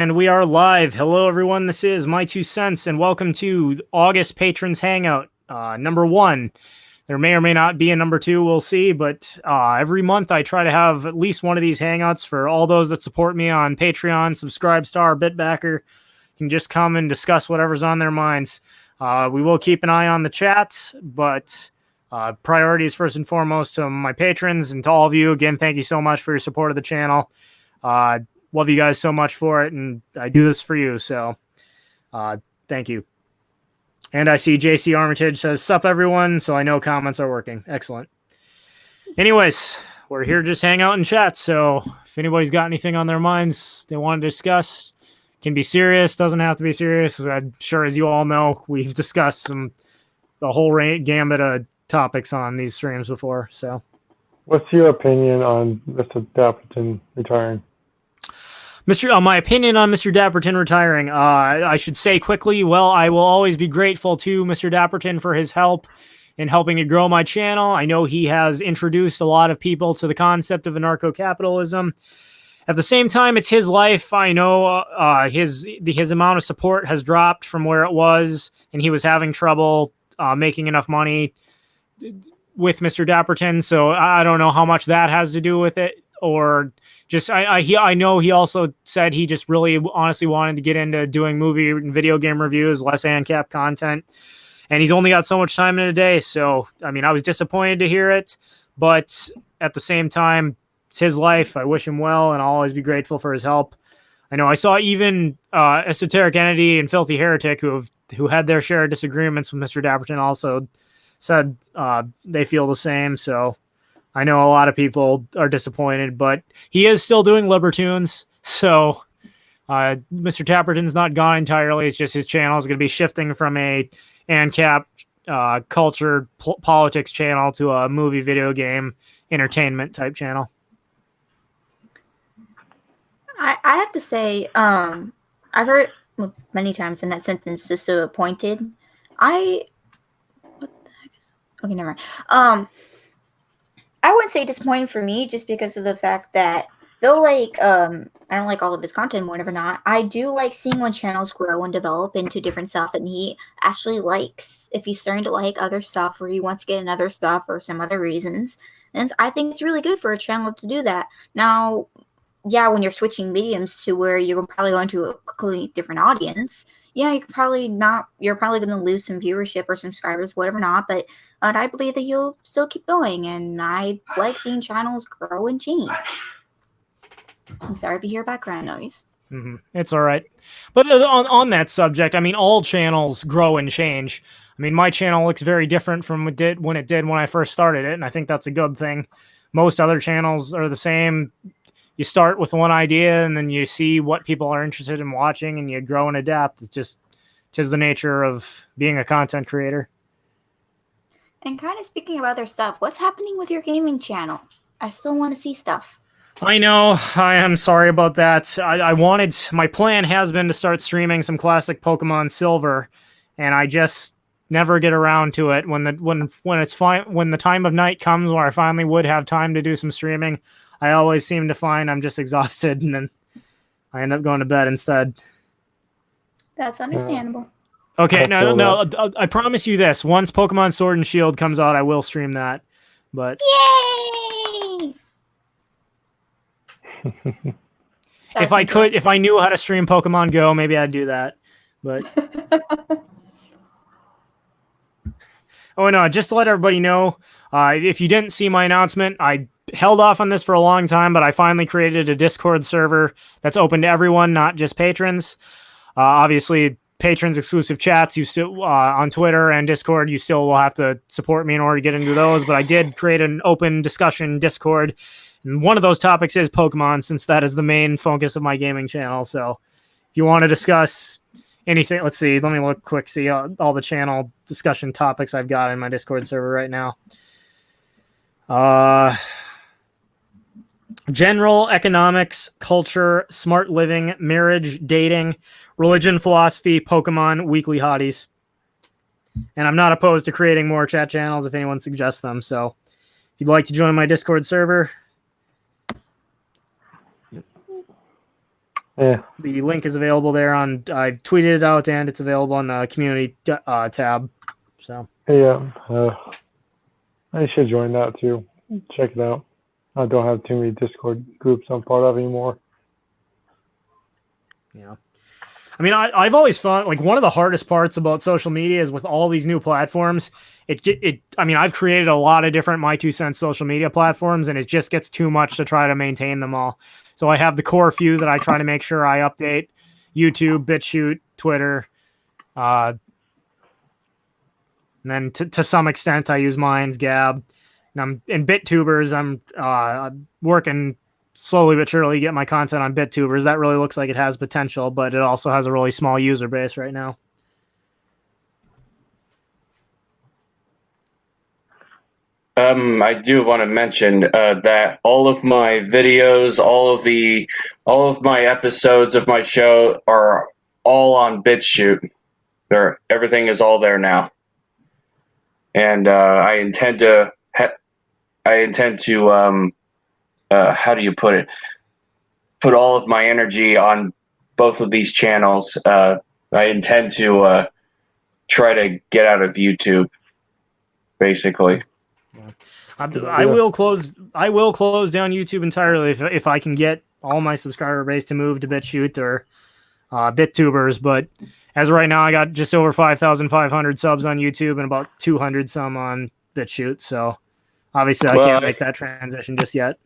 And we are live. Hello, everyone. This is My Two Cents, and welcome to August Patrons Hangout. Number one. There may or may not be a number two. We'll see. But every month, I try to have at least one of these hangouts for all those that support me on Patreon, Subscribestar, Bitbacker. Can just come and discuss whatever's on their minds. We will keep an eye on the chat, but priorities first and foremost to my patrons and to all of you. Again, thank you so much for your support of the channel. Love you guys so much for it, and I do this for you, so thank you. And I see JC Armitage says, sup everyone, so I know comments are working. Excellent. Anyways, we're here to just hang out and chat, so if anybody's got anything on their minds they want to discuss, can be serious, doesn't have to be serious. I'm sure, as you all know, we've discussed the whole gambit of topics on these streams before, so. What's your opinion on Mr. Dapperton retiring? My opinion on Mr. Dapperton retiring. I should say quickly, well, I will always be grateful to Mr. Dapperton for his help in helping to grow my channel. I know he has introduced a lot of people to the concept of anarcho-capitalism. At the same time, it's his life. I know his amount of support has dropped from where it was, and he was having trouble making enough money with Mr. Dapperton, so I don't know how much that has to do with it, or just I know he also said he just really honestly wanted to get into doing movie and video game reviews, less ANCAP content, and he's only got so much time in a day. So I mean, I was disappointed to hear it, but at the same time, it's his life. I wish him well, and I'll always be grateful for his help. I know I saw even Esoteric Entity and Filthy Heretic, who had their share of disagreements with Mr. Dapperton, also said they feel the same. So I know a lot of people are disappointed, but he is still doing Libertunes. So Mr. Dapperton's not gone entirely. It's just his channel is going to be shifting from a ANCAP culture politics channel to a movie video game entertainment type channel. I have to say, I've heard many times in that sentence, disappointed. What the heck is... Okay, never mind. I wouldn't say disappointing for me, just because of the fact that though, like, I don't like all of his content, whatever not, I do like seeing when channels grow and develop into different stuff, and he actually likes, if he's starting to like other stuff, or he wants to get in other stuff, or some other reasons, and I think it's really good for a channel to do that. Now, yeah, when you're switching mediums to where you're probably going to a completely different audience, yeah, you're probably going to lose some viewership or subscribers, whatever not, but I believe that he'll still keep going, and I like seeing channels grow and change. I'm sorry if you hear background noise. Mm-hmm. It's all right. But on that subject, I mean, all channels grow and change. I mean, my channel looks very different from when it did when I first started it, and I think that's a good thing. Most other channels are the same. You start with one idea, and then you see what people are interested in watching, and you grow and adapt. It's the nature of being a content creator. And kind of speaking of other stuff, what's happening with your gaming channel? I still want to see stuff. I know. I am sorry about that. My plan has been to start streaming some classic Pokemon Silver, and I just never get around to it. When the time of night comes where I finally would have time to do some streaming, I always seem to find I'm just exhausted, and then I end up going to bed instead. That's understandable. Okay, no, I promise you this. Once Pokemon Sword and Shield comes out, I will stream that. But yay! if I knew how to stream Pokemon Go, maybe I'd do that. But oh no, just to let everybody know, if you didn't see my announcement, I held off on this for a long time, but I finally created a Discord server that's open to everyone, not just patrons. Obviously, patrons exclusive chats, you still on Twitter and Discord, you still will have to support me in order to get into those, but I did create an open discussion Discord, and one of those topics is Pokemon, since that is the main focus of my gaming channel. So if you want to discuss anything, let's see, let me look quick, see all the channel discussion topics I've got in my Discord server right now. General economics, culture, smart living, marriage, dating, religion, philosophy, Pokemon, weekly hotties. And I'm not opposed to creating more chat channels if anyone suggests them. So if you'd like to join my Discord server, Yeah. The link is available there I tweeted it out and it's available on the community tab. So Hey, I should join that too. Check it out. I don't have too many Discord groups I'm part of anymore. yeah. I mean, I've always found like one of the hardest parts about social media is with all these new platforms. I mean, I've created a lot of different my 2 cents social media platforms, and it just gets too much to try to maintain them all. So I have the core few that I try to make sure I update: YouTube, BitChute, Twitter, and then to some extent I use Minds, Gab, and I'm in BitTubers. I'm working slowly but surely get my content on BitTubers. That really looks like it has potential, but it also has a really small user base right now. I do want to mention that all of my videos, all of my episodes of my show are all on BitChute. Everything is all there now, and I intend to how do you put it? Put all of my energy on both of these channels. I intend to try to get out of YouTube, basically. I will close down YouTube entirely if I can get all my subscriber base to move to BitChute or BitTubers. But as of right now, I got just over 5,500 subs on YouTube and about 200 some on BitChute. So obviously, I can't make that transition just yet.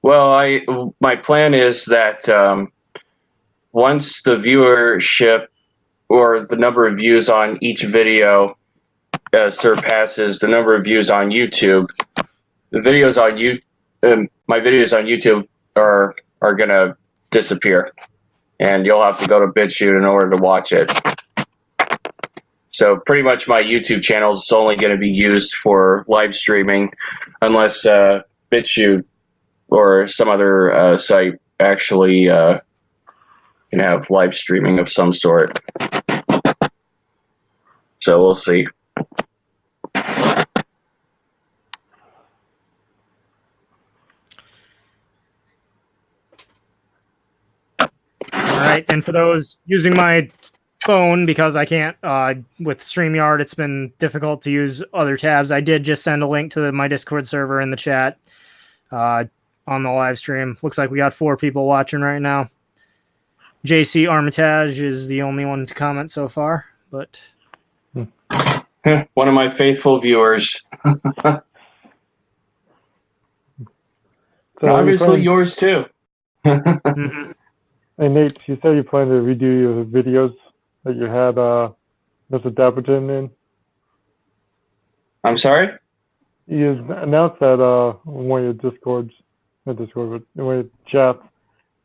Well, my plan is that once the viewership or the number of views on each video surpasses the number of views on YouTube, my videos on YouTube are gonna disappear, and you'll have to go to BitChute in order to watch it. So pretty much my YouTube channel is only going to be used for live streaming, unless BitChute or some other site actually can have live streaming of some sort. So we'll see. All right, and for those using my phone, because I can't with StreamYard, it's been difficult to use other tabs. I did just send a link to my Discord server in the chat on the live stream. Looks like we got 4 people watching right now. JC Armitage is the only one to comment so far, but one of my faithful viewers. So obviously yours too. Mm-hmm. Hey Nate, you said you plan to redo your videos that you had Mr. Dapperton in. I'm sorry? You announced that one of your Discords, not Discord, but one of your chats,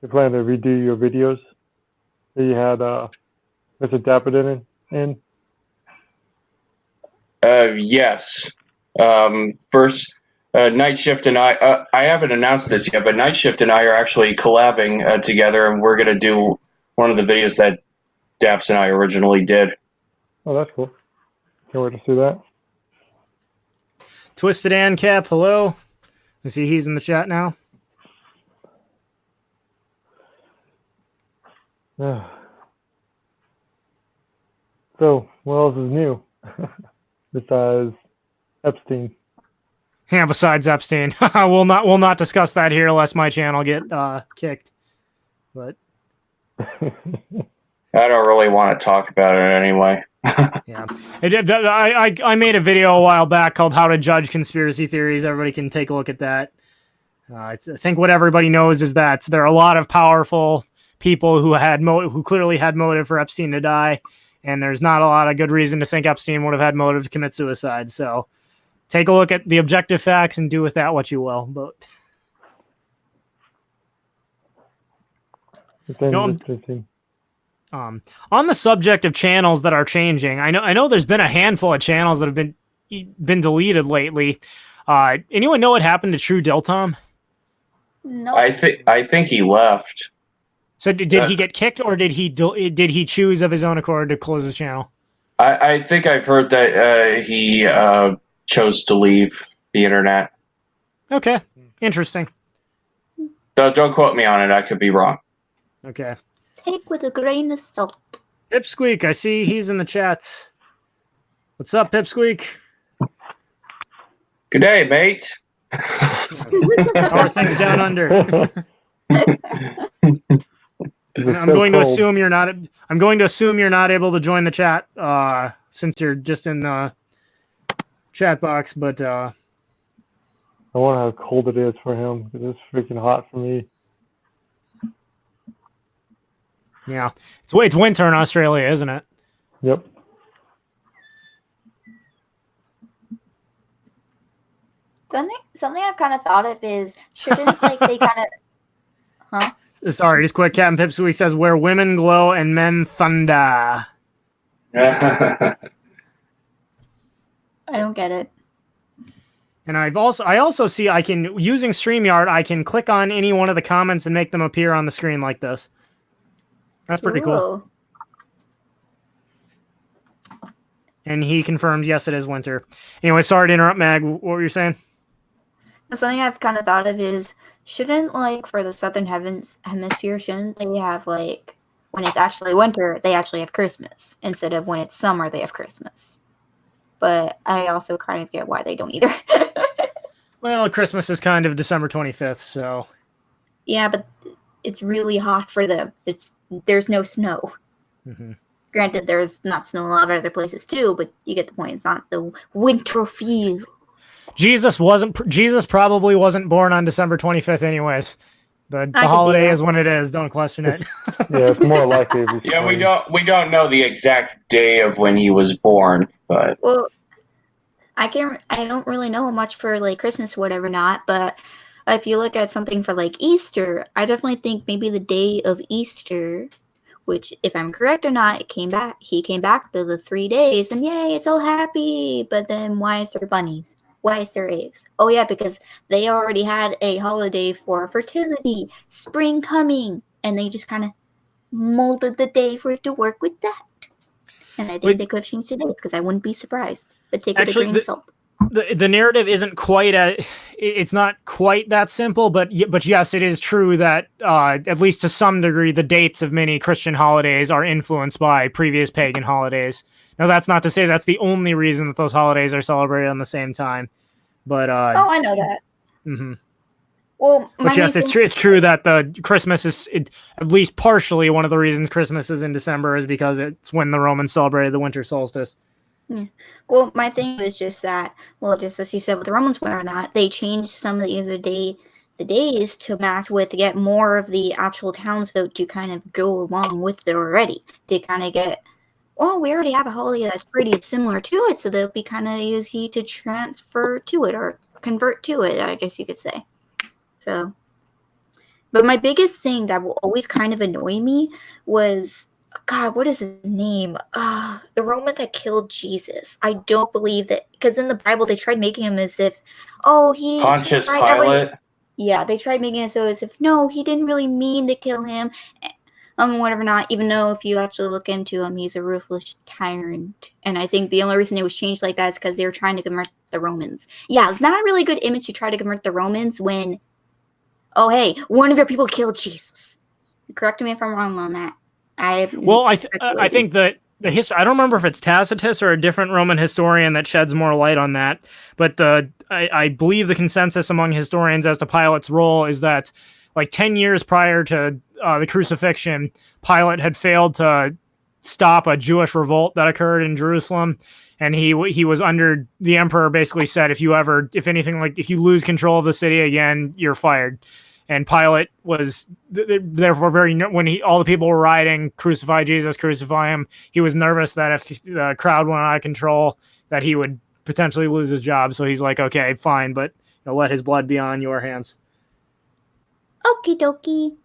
you plan to redo your videos that you had Mr. Dapperton in. Yes. First, Night Shift and I haven't announced this yet, but Night Shift and I are actually collabing together, and we're going to do one of the videos that Daps and I originally did. Oh, that's cool. Can't wait to see that. Twisted Ancap, hello. I see he's in the chat now. So, what else is new besides Epstein? Yeah, besides Epstein, we'll not discuss that here unless my channel get kicked. But I don't really want to talk about it anyway. yeah, I made a video a while back called "How to Judge Conspiracy Theories." Everybody can take a look at that. I think what everybody knows is that there are a lot of powerful people who clearly had motive for Epstein to die, and there's not a lot of good reason to think Epstein would have had motive to commit suicide. So take a look at the objective facts and do with that what you will. But on the subject of channels that are changing, I know there's been a handful of channels that have been deleted lately. Anyone know what happened to True Diltom? No. I think he left. So did he get kicked, or did he choose of his own accord to close his channel? I think I've heard that he chose to leave the internet. Okay, interesting. Don't quote me on it. I could be wrong. Okay. Take with a grain of salt. Pipsqueak, I see he's in the chat. What's up, Pipsqueak? Good day, mate. How are things down under? It's I'm so going to cold. assume you're not. I'm going to assume you're not able to join the chat since you're just in the chat box. But I wonder how cold it is for him, because it's freaking hot for me. yeah, it's winter in Australia, isn't it? Yep. Something I've kind of thought of is, shouldn't like they kind of, huh? Sorry, just quick. Captain Pipsqueak says where women glow and men thunder. I don't get it. And I also see I can, using StreamYard, I can click on any one of the comments and make them appear on the screen like this. That's pretty cool. Ooh. And he confirms, yes, it is winter. Anyway, sorry to interrupt, Mag. What were you saying? Something I've kind of thought of is, shouldn't like for the southern hemisphere, shouldn't they have like when it's actually winter, they actually have Christmas instead of when it's summer, they have Christmas. But I also kind of get why they don't either. Well, Christmas is kind of December 25th, so. Yeah, but it's really hot for them. There's no snow. Mm-hmm. Granted, there's not snow in a lot of other places too, but you get the point. It's not the winter feel. Jesus probably wasn't born on December 25th anyways. The I can see holiday that. is when it is. Don't question it. Yeah, it's more likely to be Yeah, we spring. don't know the exact day of when he was born, but Well, I don't really know much for like Christmas, whatever not, but if you look at something for like Easter, I definitely think maybe the day of Easter, which if I'm correct or not, he came back to the 3 days and yay, it's all happy. But then why is there bunnies? Why is there eggs? Oh yeah, because they already had a holiday for fertility, spring coming, and they just kind of molded the day for it to work with that. And I think they could have changed the dates because I wouldn't be surprised. But take with a grain of salt. The narrative isn't quite it's not quite that simple, but yes, it is true that at least to some degree, the dates of many Christian holidays are influenced by previous pagan holidays. Now, that's not to say that's the only reason that those holidays are celebrated on the same time, but Oh, I know that. Mm-hmm. Well, but yes, it's true that the Christmas is at least partially one of the reasons Christmas is in December is because it's when the Romans celebrated the winter solstice. Yeah. Well, my thing was just that, well, just as you said with the Romans were that, they changed some of the days to match with, to get more of the actual townsfolk to kind of go along with it already. To kind of get, well, we already have a holiday that's pretty similar to it, so they'll be kind of easy to transfer to it or convert to it, I guess you could say. So, but my biggest thing that will always kind of annoy me was, God, what is his name? The Roman that killed Jesus. I don't believe that, because in the Bible they tried making him as if, he Pontius tried Pilate. Yeah, they tried making it so as if no, he didn't really mean to kill him, whatever not. Even though if you actually look into him, he's a ruthless tyrant, and I think the only reason it was changed like that is because they were trying to convert the Romans. Yeah, not a really good image to try to convert the Romans when, oh hey, one of your people killed Jesus. Correct me if I'm wrong on that. I think that the history, I don't remember if it's Tacitus or a different Roman historian that sheds more light on that, but I believe the consensus among historians as to Pilate's role is that like 10 years prior to the crucifixion, Pilate had failed to stop a Jewish revolt that occurred in Jerusalem, and he was under the emperor basically said if you lose control of the city again, you're fired. And Pilate was therefore when all the people were rioting, crucify Jesus, crucify him. He was nervous that if the crowd went out of control, that he would potentially lose his job. So he's like, okay, fine, but let his blood be on your hands. Okie dokie.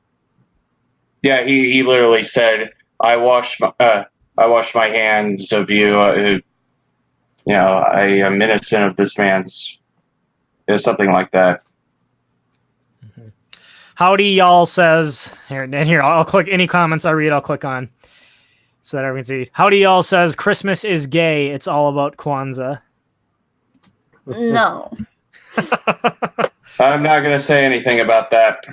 Yeah, he literally said, "I wash my hands of you. I am innocent of this man's." Something like that. Howdy, y'all says here. I'll click any comments I read. I'll click on so that everyone can see. Howdy, y'all says Christmas is gay. It's all about Kwanzaa. No. I'm not going to say anything about that.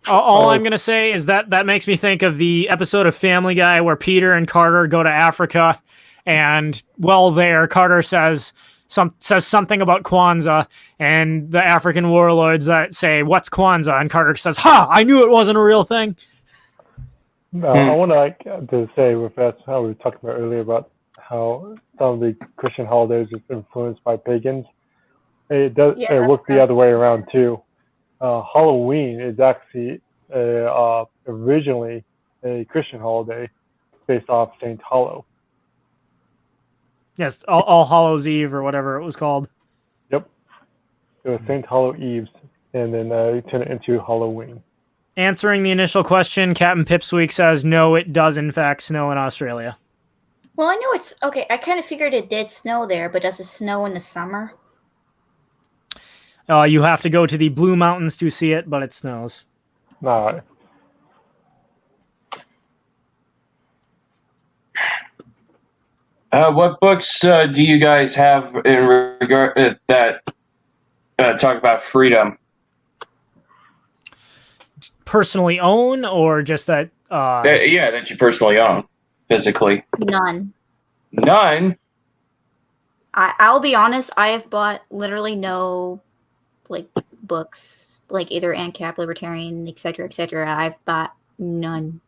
All I'm going to say is that makes me think of the episode of Family Guy where Peter and Carter go to Africa, and while there, Carter says something about Kwanzaa, and the African warlords that say, "What's Kwanzaa?" and Carter says, "Ha! I knew it wasn't a real thing." I want to say with that how we were talking about earlier about how some of the Christian holidays is influenced by pagans. It does. Yeah, It works the other way around too. Halloween is actually originally a Christian holiday based off Saint Hollow. Yes, All Hallows Eve or whatever it was called. Yep. It was Saint Hollow Eves, and then turned it into Halloween. Answering the initial question, Captain Pipsqueak says, no, it does in fact snow in Australia. Well, I know it's okay. I kind of figured it did snow there, but does it snow in the summer? You have to go to the Blue Mountains to see it, but it snows. Nah. What books do you guys have in regard that talk about freedom? Personally own, or just that? Yeah, that you personally own physically. None. None. I'll be honest. I have bought literally no, like, books, like either ANCAP, Libertarian, etc., etc. I've bought none.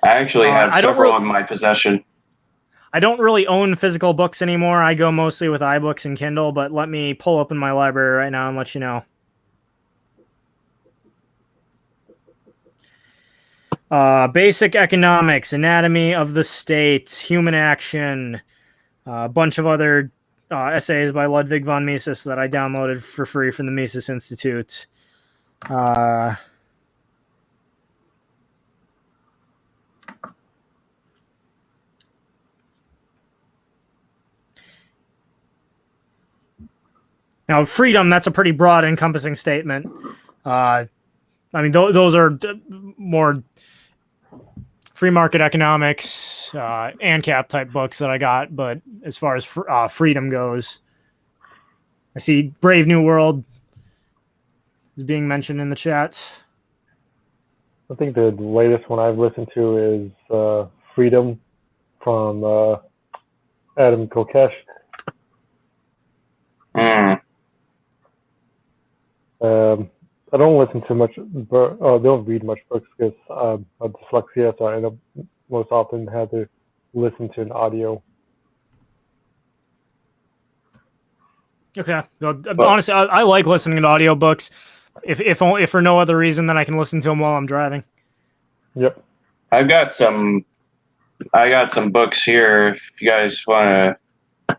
I actually have I don't several in my possession. I don't really own physical books anymore. I go mostly with iBooks and Kindle, but let me pull open my library right now and let you know. Basic Economics, Anatomy of the State, Human Action, a bunch of other essays by Ludwig von Mises that I downloaded for free from the Mises Institute. Now, freedom, that's a pretty broad, encompassing statement. I mean, those are more free market economics, ANCAP type books that I got. But as far as freedom goes, I see Brave New World is being mentioned in the chat. I think the latest one I've listened to is Freedom from Adam Kokesh. I don't listen to much, don't read much books because I'm dyslexia, so I end up most often have to listen to an audio. Okay. Well, honestly, I like listening to audiobooks, if for no other reason than I can listen to them while I'm driving. Yep. I got some books here if you guys want to.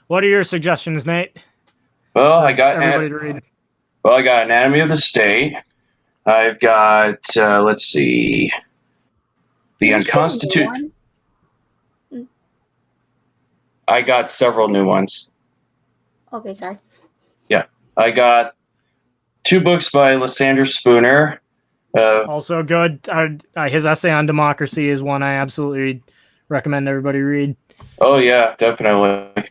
What are your suggestions, Nate? Well, I got everybody to read. Well, I got Anatomy of the State. I've got let's see, the Unconstitutional. I got several new ones. Okay, sorry. Yeah, I got 2 books by Lysander Spooner. Also good. His essay on democracy is one I absolutely recommend everybody read. Oh yeah, definitely.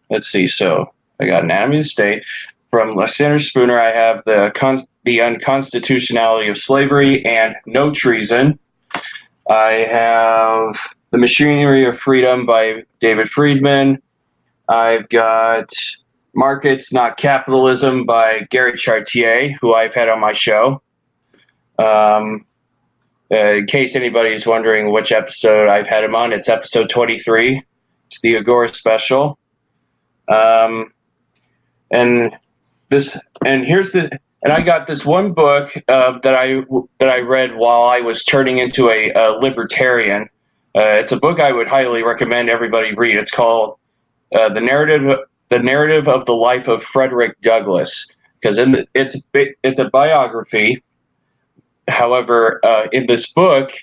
Let's see. So I got Anatomy of the State from Lysander Spooner. I have the Unconstitutionality of Slavery and No Treason. I have The Machinery of Freedom by David Friedman. I've got Markets, Not Capitalism by Gary Chartier, who I've had on my show. In case anybody is wondering which episode I've had him on, it's episode 23. It's the Agora special. And I got this one book that I read while I was turning into a libertarian. It's a book I would highly recommend everybody read. It's called The Narrative of the Life of Frederick Douglass, because it's a biography. However, in this book,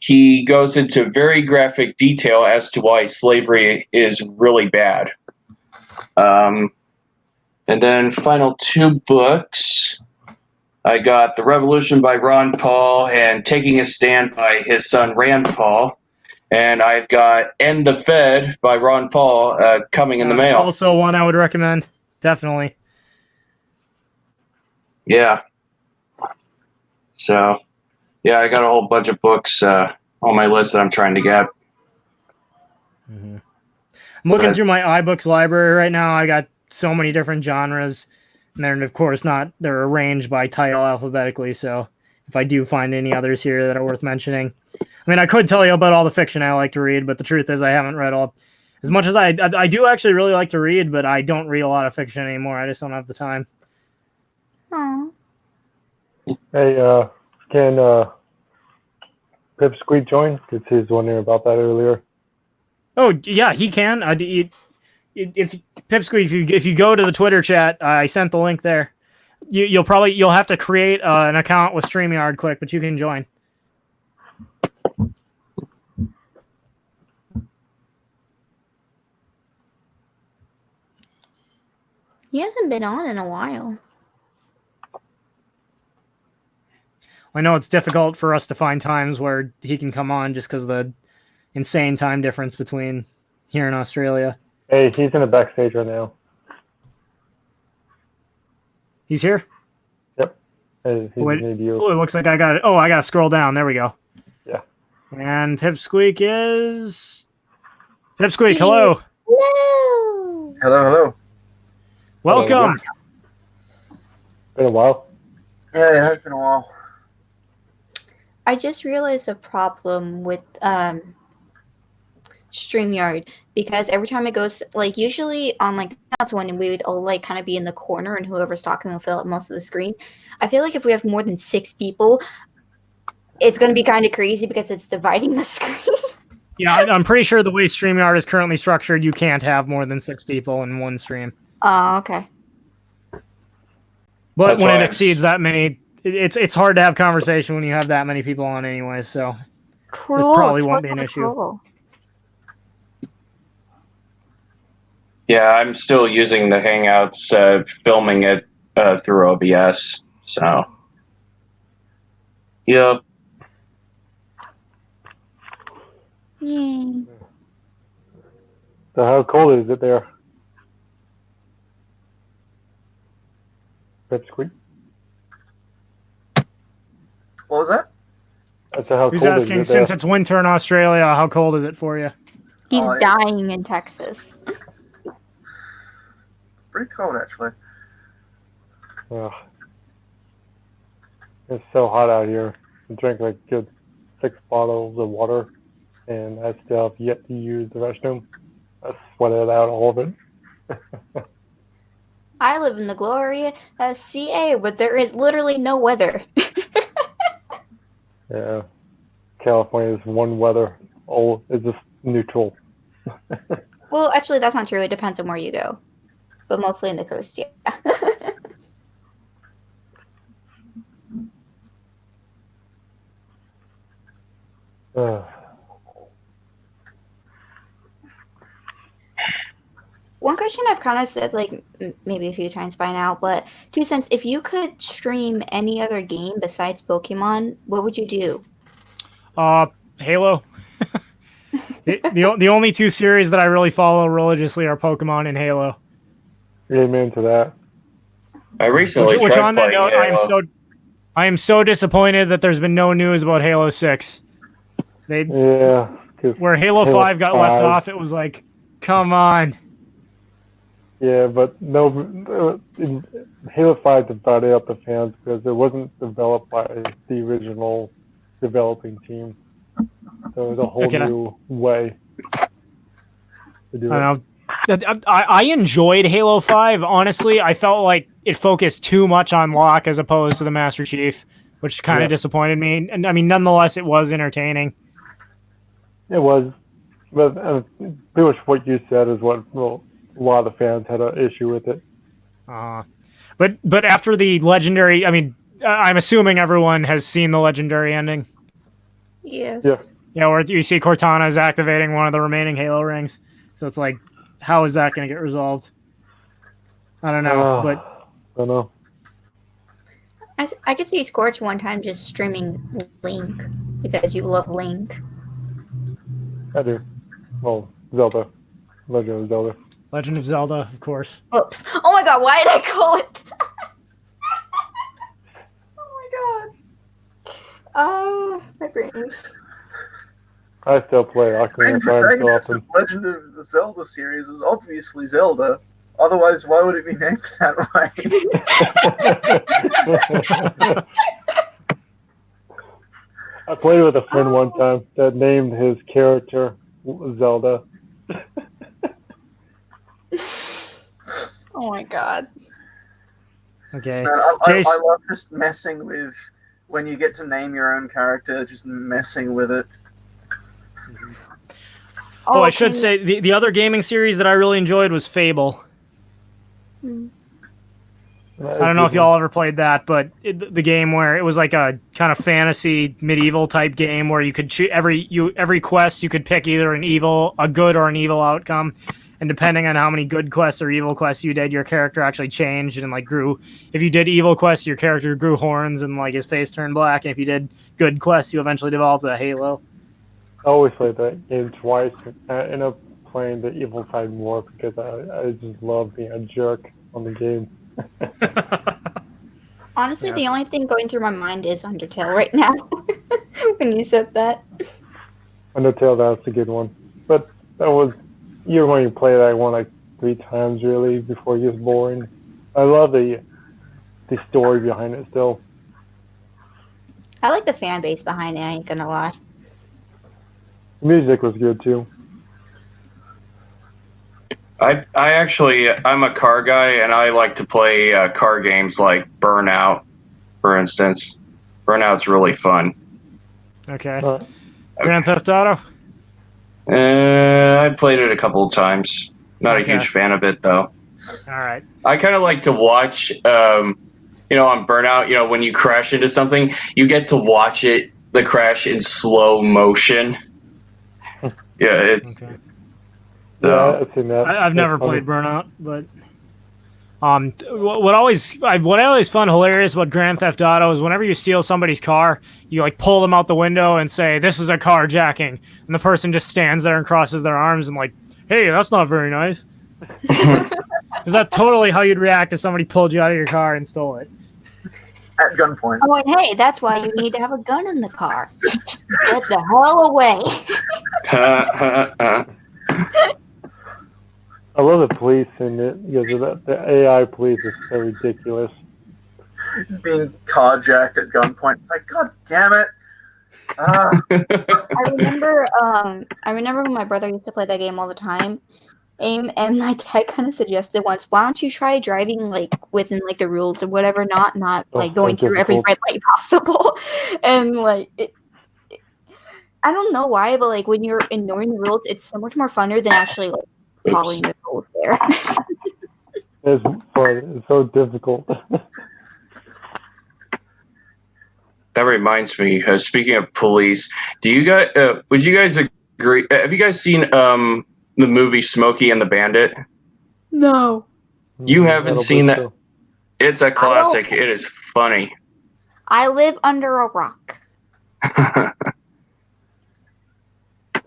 he goes into very graphic detail as to why slavery is really bad. And then final 2 books, I got The Revolution by Ron Paul and Taking a Stand by his son Rand Paul. And I've got End the Fed by Ron Paul coming in the mail. Also one I would recommend, definitely. Yeah. So, yeah, I got a whole bunch of books on my list that I'm trying to get. I'm looking through my iBooks library right now. I got so many different genres, and they're of course they're arranged by title alphabetically. So if I do find any others here that are worth mentioning, I mean, I could tell you about all the fiction I like to read, but the truth is I haven't read all. As much as I do actually really like to read, but I don't read a lot of fiction anymore. I just don't have the time. Aw. Hey, can Pipsqueak join? Because he was wondering about that earlier. Oh yeah, he can. If Pipsqueak, if you go to the Twitter chat, I sent the link there. You'll have to create an account with StreamYard quick, but you can join. He hasn't been on in a while. I know it's difficult for us to find times where he can come on just because of the insane time difference between here and Australia. Hey, he's in the backstage right now. He's here? Yep. Hey, he's Wait, in you. oh, it looks like I got it. Oh, I got to scroll down. There we go. Yeah. And Pipsqueak is... Pipsqueak, hello. No. Hello. Welcome. Been a while. Yeah, it has been a while. I just realized a problem with StreamYard, because every time it goes, like, usually on like that's when we would all like kind of be in the corner and whoever's talking will fill up most of the screen. I feel like if we have more than 6 people, it's going to be kind of crazy because it's dividing the screen. Yeah, I'm pretty sure the way StreamYard is currently structured, you can't have more than 6 people in one stream. Oh, okay. But That's when why it I'm exceeds that many, it's hard to have conversation when you have that many people on anyway, so Cruel. it probably won't be an issue. Cruel. Yeah, I'm still using the Hangouts, filming it through OBS. So, yep. Yay. So how cold is it there? Pipsqueak? What was that? I said, how Who's cold asking, is it there? since it's winter in Australia, how cold is it for you? He's Oh, it's- dying in Texas. Pretty cold, actually. Ugh. It's so hot out here. I drank like good 6 bottles of water, and I still have yet to use the restroom. I sweated out all of it. I live in the Gloria CA, but there is literally no weather. Yeah. California's one weather. All is just neutral. Well, actually, that's not true. It depends on where you go, but mostly in the coast, yeah. Ugh. One question I've kind of said, like, maybe a few times by now, but 2 cents, if you could stream any other game besides Pokemon, what would you do? Halo. the only 2 series that I really follow religiously are Pokemon and Halo. Amen to that. I recently Which tried on that playing note, Halo. I am so disappointed that there's been no news about Halo 6. Yeah. 'Cause Where Halo 5 got left off, it was like, come on. Yeah, but no, Halo 5 divided up the fans because it wasn't developed by the original developing team. So it was a whole Okay. new way to do it. I don't know. I enjoyed Halo 5. Honestly, I felt like it focused too much on Locke as opposed to the Master Chief, which kind of disappointed me. And I mean, nonetheless, it was entertaining. It was, but pretty much what you said is what a lot of fans had an issue with it. But after the legendary, I mean, I'm assuming everyone has seen the legendary ending. Yes. Yeah. Yeah, where you see Cortana is activating one of the remaining Halo rings. So it's like, how is that going to get resolved? I don't know, but I don't know. I could see Scorch one time just streaming Link, because you love Link. I do. Well, Zelda. Legend of Zelda. Legend of Zelda, of course. Oops. Oh my god, why did I call it? Oh, my brain. I still play Ocarina Main of Time so protagonist often. of Legend of the Zelda series is obviously Zelda. Otherwise, why would it be named that way? I played with a friend one time that named his character Zelda. Oh my god. Okay. Man, I Jace, love just messing with when you get to name your own character, just messing with it. oh, I should okay. say the other gaming series that I really enjoyed was Fable. Hmm. I don't know if y'all ever played that, but the game where it was like a kind of fantasy medieval type game where you could choose every quest you could pick either a good or an evil outcome, and depending on how many good quests or evil quests you did, your character actually changed and like grew. If you did evil quests, your character grew horns and like his face turned black, and if you did good quests, you eventually developed a halo. I always played that game twice. I ended up playing the evil side more because I just love being a jerk on the game. Honestly, the Yes. only thing going through my mind is Undertale right now. When you said that. Undertale, that's a good one. But that was, even when you play that one like 3 times really before it gets boring. I love the story behind it still. I like the fan base behind it, I ain't gonna lie. The music was good too. I actually I'm a car guy and I like to play car games like Burnout, for instance. Burnout's really fun. Okay. Uh, Grand Theft Auto. I played it a couple of times. Not a Okay. huge fan of it though. All right. I kind of like to watch, on Burnout, when you crash into something, you get to watch the crash in slow motion. Yeah, it's. Okay. yeah, I've seen that. I've never That's funny. played Burnout, but what I always found hilarious about Grand Theft Auto is whenever you steal somebody's car, you like pull them out the window and say, "This is a carjacking," and the person just stands there and crosses their arms and like, "Hey, that's not very nice," because that's totally how you'd react if somebody pulled you out of your car and stole it. At gunpoint. I'm like, hey, that's why you need to have a gun in the car. Get the hell away. I love the police in it because of the AI police is so ridiculous. It's being carjacked at gunpoint. Like, god damn it. I remember when my brother used to play that game all the time. And my dad kind of suggested once, why don't you try driving like within like the rules or whatever, not like going through every red light possible. And like I don't know why, but like when you're ignoring the rules, it's so much more funner than actually like following the rules there. It's fun. It's so difficult. That reminds me. Speaking of police, do you guys? Would you guys agree? Have you guys seen the movie Smokey and the Bandit? No. You haven't seen that? So. It's a classic. It is funny. I live under a rock.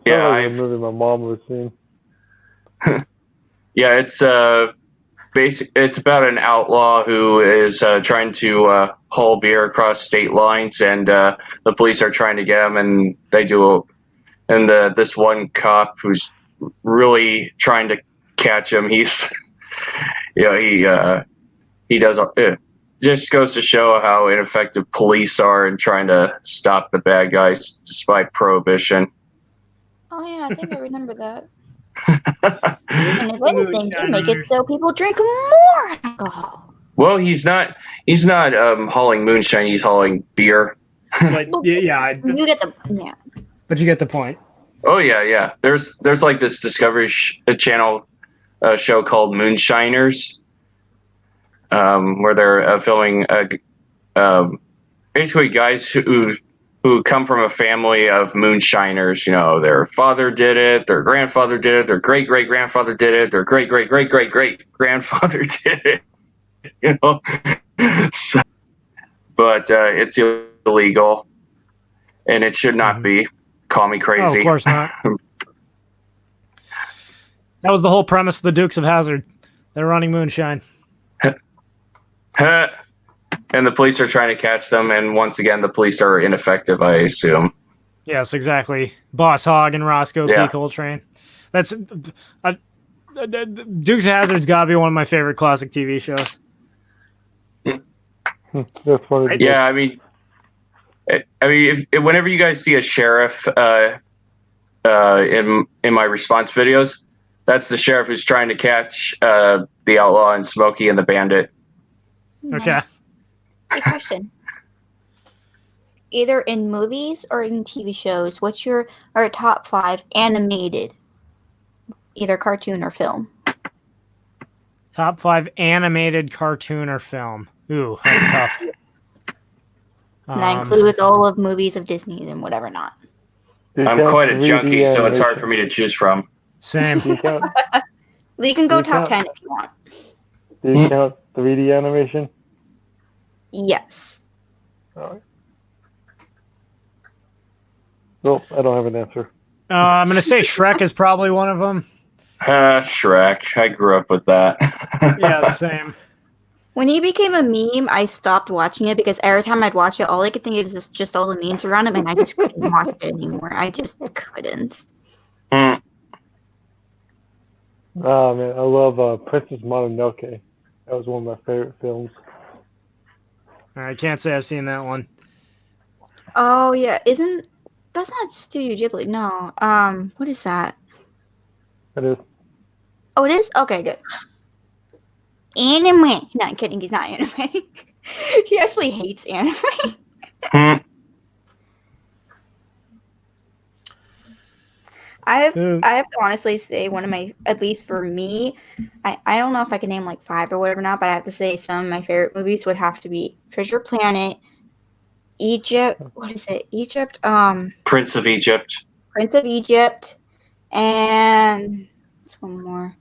Yeah, I've movie my mom was seeing. yeah, it's it's about an outlaw who is trying to haul beer across state lines, and the police are trying to get him, and this one cop who's really trying to catch him. He's he does it just goes to show how ineffective police are in trying to stop the bad guys despite prohibition. Oh yeah, I think I remember that. And if anything, they make it so people drink more alcohol. Well, he's not hauling moonshine. He's hauling beer. But yeah, You get the yeah. but you get the point. Oh yeah. There's like this Discovery Channel show called Moonshiners, where they're filming basically guys who come from a family of moonshiners. You know, their father did it, their grandfather did it, their great great grandfather did it, their great great great great great grandfather did it. You know, so, but it's illegal, and it should not be. Call me crazy. Oh, of course not. That was the whole premise of the Dukes of Hazzard. They're running moonshine. and the police are trying to catch them, and once again, the police are ineffective, I assume. Yes, exactly. Boss Hogg and Roscoe Yeah. P. Coltrane. That's Dukes of Hazzard's got to be one of my favorite classic TV shows. That's funny. Yeah, I mean, whenever you guys see a sheriff in my response videos, that's the sheriff who's trying to catch the outlaw and Smokey and the bandit. Okay. Nice. Good question. Either in movies or in TV shows, what's your top 5 animated, either cartoon or film? Top 5 animated cartoon or film. Ooh, that's tough. And that includes all of movies of Disney and whatever not. I'm quite a junkie, so it's hard for me to choose from. Same. Do you count, You can go You top count- 10 if you want. do you count 3D animation? Yes. All right. Well, I don't have an answer. I'm going to say Shrek is probably one of them. Shrek. I grew up with that. Yeah, same. When he became a meme, I stopped watching it because every time I'd watch it, all I could think of is just all the memes around him, and I just couldn't watch it anymore. I just couldn't. Mm. Oh man, I love Princess Mononoke. That was one of my favorite films. I can't say I've seen that one. Oh yeah, that's not Studio Ghibli? No. What is that? It is. Oh, it is. Okay, good. Anime. No, I'm kidding. He's not anime. He actually hates anime. Mm. I have to honestly say one of my, at least for me, I don't know if I can name like 5 or whatever not, but I have to say some of my favorite movies would have to be Treasure Planet, Egypt. What is it? Egypt. Prince of Egypt. Prince of Egypt, and what's one more?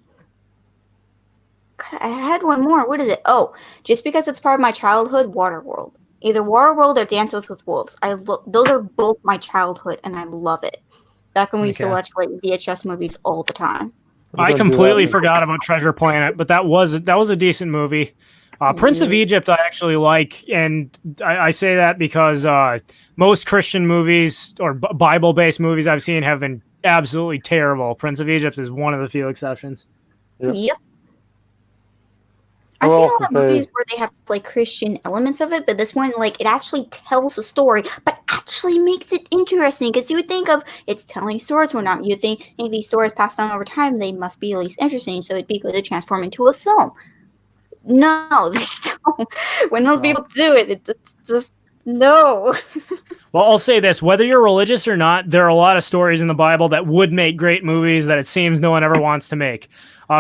God, I had one more. What is it? Oh, just because it's part of my childhood, Waterworld. Either Waterworld or Dances with Wolves. Those are both my childhood, and I love it. Back when we used to watch like VHS movies all the time. I completely forgot about Treasure Planet, but that was a decent movie. Prince of Egypt I actually like, and I say that because most Christian movies or Bible-based movies I've seen have been absolutely terrible. Prince of Egypt is one of the few exceptions. Yep. I've seen a lot of movies where they have like Christian elements of it, but this one, like, it actually tells a story, but actually makes it interesting. Because you would think of it's telling stories, or not. You'd think these stories passed on over time, they must be at least interesting, so it'd be good to transform into a film. No, they don't. When those people do it, it's just no. Well, I'll say this: whether you're religious or not, there are a lot of stories in the Bible that would make great movies that it seems no one ever wants to make.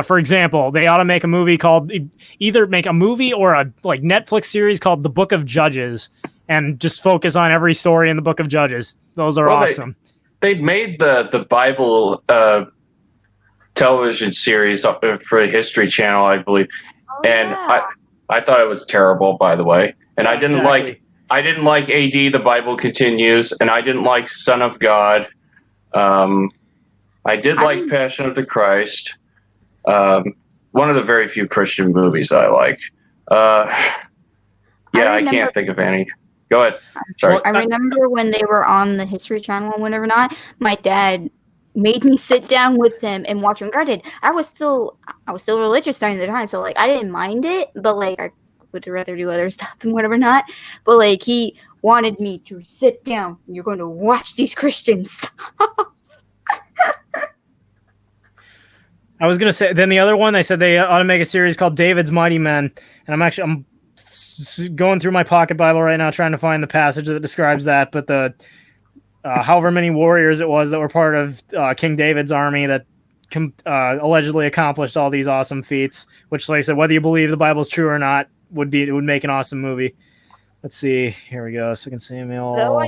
For example, they ought to make a movie called either make a movie or a like Netflix series called The Book of Judges, and just focus on every story in the Book of Judges. Those are awesome. They made the Bible television series for the History Channel, I believe, and I thought it was terrible, by the way, and I didn't like AD. The Bible Continues, and I didn't like Son of God. I did like Passion of the Christ. One of the very few Christian movies I like. I can't think of any. Go ahead. Sorry. I remember when they were on the History Channel and whatever not, my dad made me sit down with him and watch them. Granted, I was still religious during the time, so like I didn't mind it, but like I would rather do other stuff and whatever not. But like he wanted me to sit down. You're going to watch these Christians. I was gonna say. Then the other one, they said they ought to make a series called David's Mighty Men, and I'm going through my pocket Bible right now trying to find the passage that describes that. But the however many warriors it was that were part of King David's army that allegedly accomplished all these awesome feats, which, like I said, whether you believe the Bible's true or not, would make an awesome movie. Let's see. Here we go. 2 Samuel. Though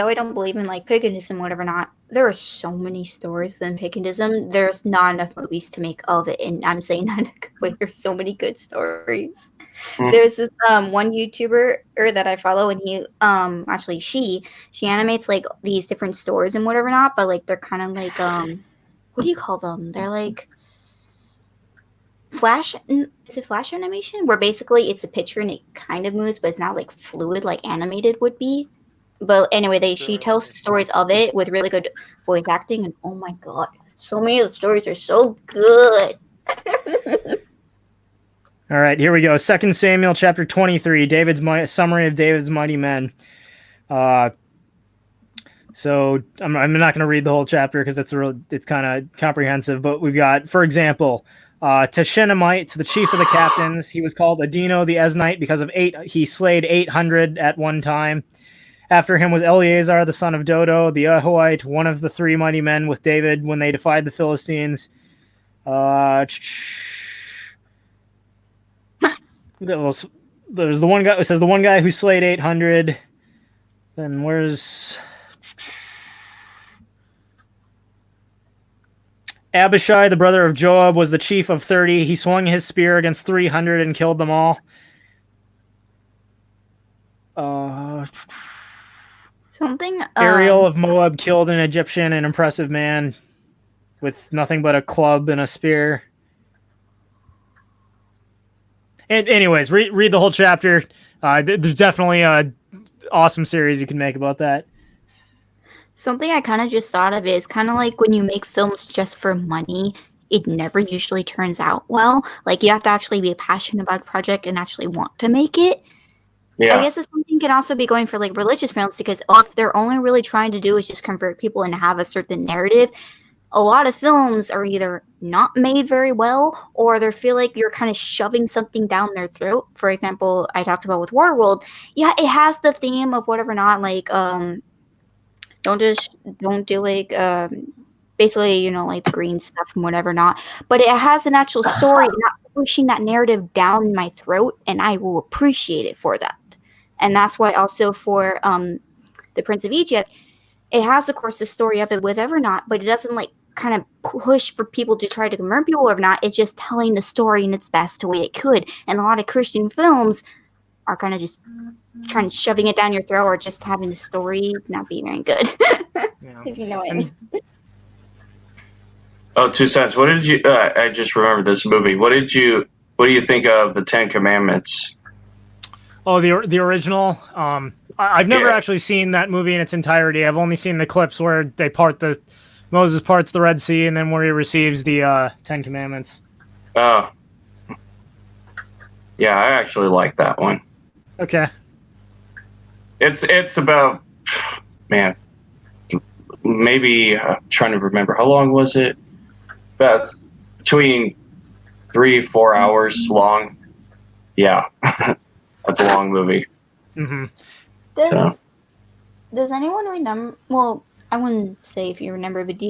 I don't believe in like paganism, whatever not. There are so many stories in paganism. There's not enough movies to make of it, and I'm saying that in a good way. There's so many good stories. There's this one YouTuber that I follow, and he actually she animates like these different stories and whatever not, but like they're kind of like what do you call them? They're like Flash. Is it Flash animation? Where basically it's a picture and it kind of moves, but it's not like fluid like animated would be. But anyway, she tells stories of it with really good voice acting, and oh my god, so many of the stories are so good. All right, here we go. 2 Samuel chapter 23, summary of David's mighty men. So I'm not going to read the whole chapter because it's kind of comprehensive. But we've got, for example, Teshenamite, the chief of the captains. He was called Adino the Esnite because of he slayed 800 at one time. After him was Eleazar, the son of Dodo, the Ahoite, one of the 3 mighty men with David when they defied the Philistines. There's the one guy. It says the one guy who slayed 800. Then where's Abishai, the brother of Joab, was the chief of 30. He swung his spear against 300 and killed them all. Something. Ariel of Moab killed an Egyptian, an impressive man, with nothing but a club and a spear. And anyways, read the whole chapter. There's definitely a awesome series you can make about that. Something I kind of just thought of is kind of like when you make films just for money, it never usually turns out well. Like you have to actually be passionate about a project and actually want to make it. Yeah. I guess the same thing can also be going for like religious films because if they're only really trying to do is just convert people and have a certain narrative, a lot of films are either not made very well or they feel like you're kind of shoving something down their throat. For example, I talked about with Waterworld. Yeah, it has the theme of whatever not like don't do like basically, you know, like the green stuff and whatever not. But it has an actual story, not pushing that narrative down my throat, and I will appreciate it for that. And that's why also for the Prince of Egypt, it has of course the story of it with Evernote, but it doesn't like kind of push for people to try to convert people or not. It's just telling the story in its best way it could. And a lot of Christian films are kind of just trying shoving it down your throat or just having the story not be very good. Yeah. If you know what I mean. Oh, 2 cents. What did you? I just remembered this movie. What do you think of the 10 Commandments? Oh, the original. I've never Yeah. actually seen that movie in its entirety. I've only seen the clips where Moses parts the Red Sea and then where he receives the 10 Commandments. Oh, yeah, I actually like that one. Okay. It's about, man, maybe trying to remember how long was it? About between 3-4 hours long. Yeah, that's a long movie. Mm-hmm. Does anyone remember? Well, I wouldn't say if you remember, but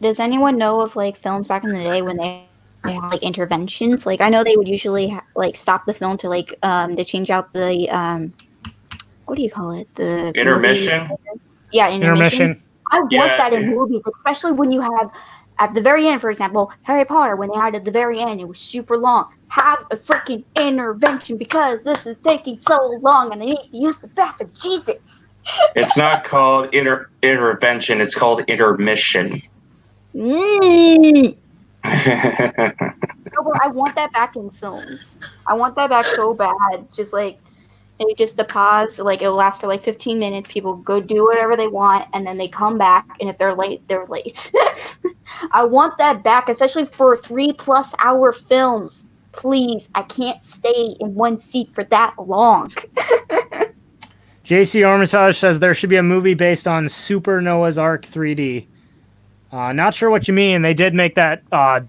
does anyone know of like films back in the day when they had like interventions? Like I know they would usually like stop the film to like to change out the what do you call it? The Intermission? movie. Yeah, intermission. I want that in movies, especially when you have at the very end, for example, Harry Potter, when they had at the very end, it was super long. Have a freaking intervention because this is taking so long and I need to use the bathroom. Jesus. It's not called intervention. It's called intermission. No, but I want that back in films. I want that back so bad. Just like maybe just the pause, like it'll last for like 15 minutes. People go do whatever they want, and then they come back. And if they're late, they're late. I want that back, especially for 3+ hour films. Please, I can't stay in one seat for that long. JC Armitage says there should be a movie based on Super Noah's Ark 3D. Not sure what you mean. They did make that. Darren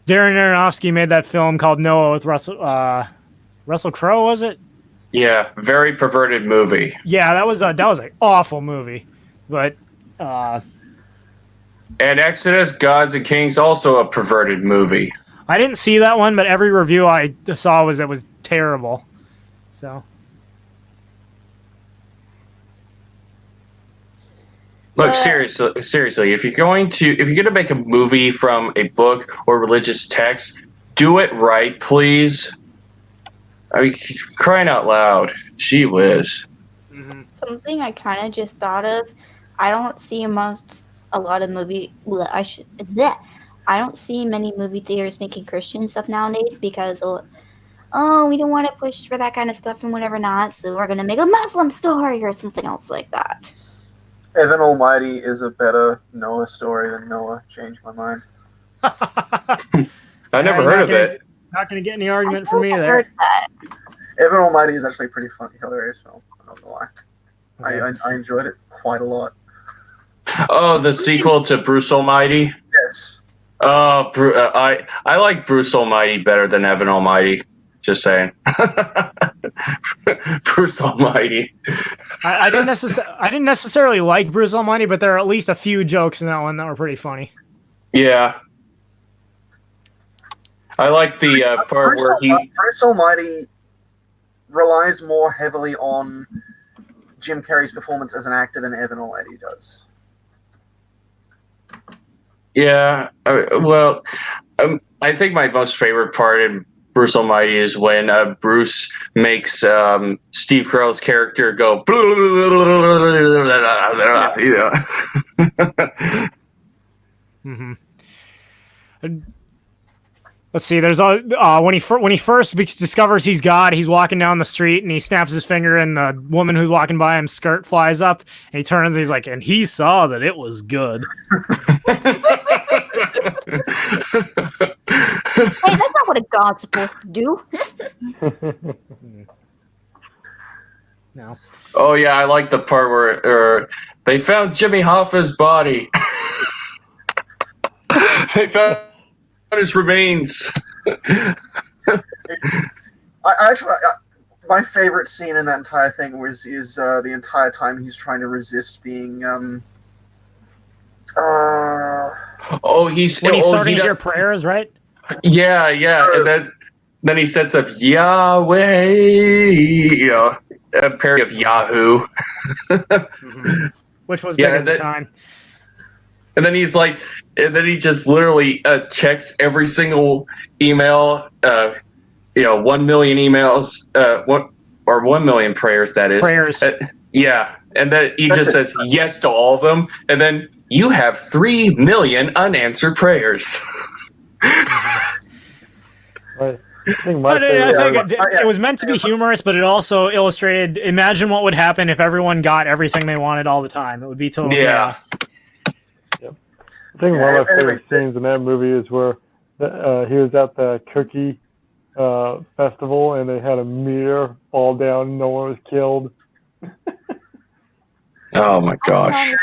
Aronofsky made that film called Noah with Russell Crowe, was it? Yeah, very perverted movie. Yeah, that was an awful movie. But and Exodus, Gods and Kings, also a perverted movie. I didn't see that one, but every review I saw was terrible. So. Look, seriously, if you're gonna make a movie from a book or religious text, do it right, please. I mean, crying out loud. Gee whiz. Mm-hmm. Something I kind of just thought of. I don't see amongst a lot of movies. I I don't see many movie theaters making Christian stuff nowadays because we don't want to push for that kind of stuff and whatever not, so we're gonna make a Muslim story or something else like that. Evan Almighty is a better Noah story than Noah. Changed my mind. I never heard of it. Not going to get any argument from me I there. heard that. Evan Almighty is actually a pretty funny, hilarious film. I don't know why. Okay. I enjoyed it quite a lot. Oh, the sequel to Bruce Almighty. Yes. Oh, I like Bruce Almighty better than Evan Almighty. Just saying. Bruce Almighty. I didn't necessarily like Bruce Almighty, but there are at least a few jokes in that one that were pretty funny. Yeah. I like the part where Bruce Almighty relies more heavily on Jim Carrey's performance as an actor than Evan Almighty does. Yeah. Well, I think my most favorite part in Bruce Almighty is when Bruce makes Steve Carell's character go. Mm-hmm. Let's see. There's when he first discovers he's God, he's walking down the street and he snaps his finger, and the woman who's walking by him skirt flies up, and he turns. And he's like, and he saw that it was good. Hey, that's not what a god's supposed to do. No. Oh yeah, I like the part where they found Jimmy Hoffa's body. They found his remains. My favorite scene in that entire thing is the entire time he's trying to resist being he's starting to hear prayers, right? Yeah, and then he sets up Yahweh, a parody of Yahoo, mm-hmm. Which was big at the time. And then he's like, and then he just literally checks every single email, 1 million emails, 1 million prayers, that is. Prayers. Yeah, and then he just says yes to all of them, and then you have 3 million unanswered prayers. Right. I think it was meant to be humorous, but it also illustrated. Imagine what would happen if everyone got everything they wanted all the time. It would be total chaos. Yep. I think one of my favorite scenes in that movie is where he was at the cookie festival and they had a meteor fall down and no one was killed. Oh my gosh. My